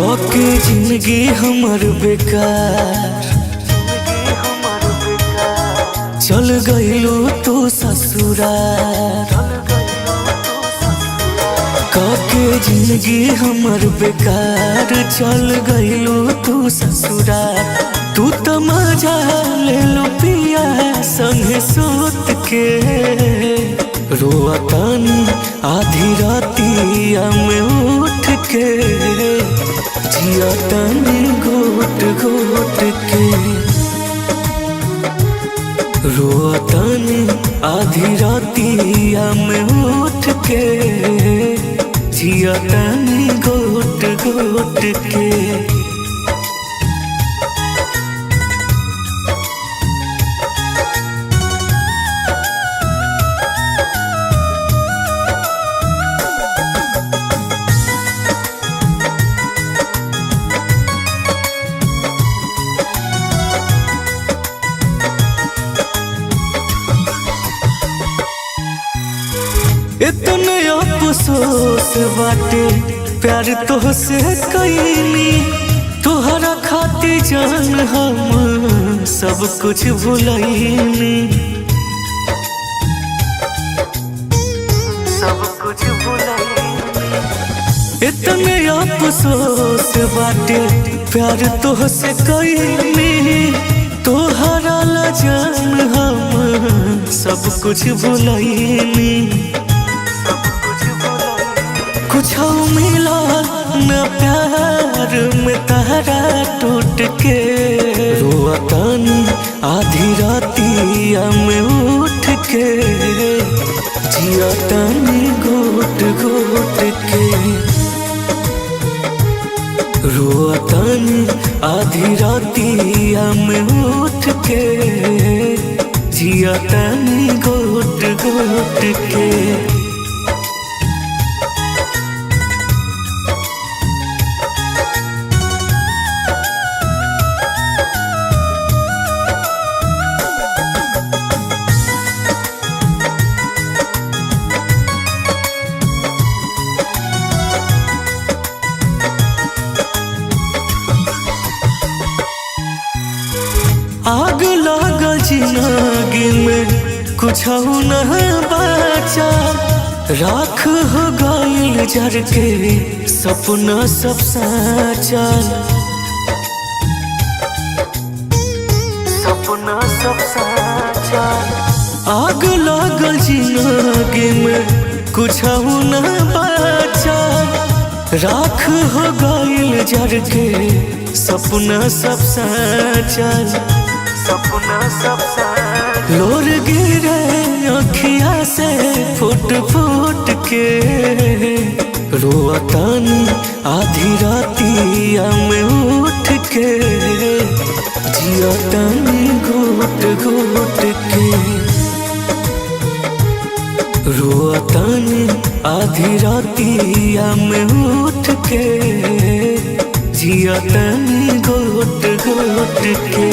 के जिंदगी हमर बेकार चल गइलू तू ससुरार। के जिंदगी हमर बेकार चल गइलू तू ससुरार। तू तो मजा ले लो पिया संगे सूत के रोअतानी आधी रातिया में उठ के जियातानी घोट घोट के रोअतानी आधी रातिया में उठ के जियातानी घोट घोट के। इतने अफसोस बाटे प्यार तोहसे कईनी। तोहरा खातिर जान हम सब कुछ भुलैनी। सब कुछ भुलैनी। इतने अफसोस बाटे प्यार तोहसे कईनी। तोहरा ला जान हम सब कुछ भुलैनी। कुछ मिला न प्यार में तारा टूट के रोअतानी आधी रातिया में उठ के जियातानी घोट घोट के रोअतानी आधी रातिया में उठ के जियातानी घोट घोट के। आग लागल जिंदगी में कुछ न बचा। राख हो गइल जर के सपना सब साचा। सपना सब साचा। आग लागल जिंदगी में कुछ न बचा। राख हो गइल जर के सपना सब साचा। सपना सब साचा। लोर गिरे अखिया से फुट फुट के रोअतानी आधी रातिया में उठ के जियातानी घोट घोट के रोअतानी आधी रातिया में उठ के जियातानी घोट घोट के।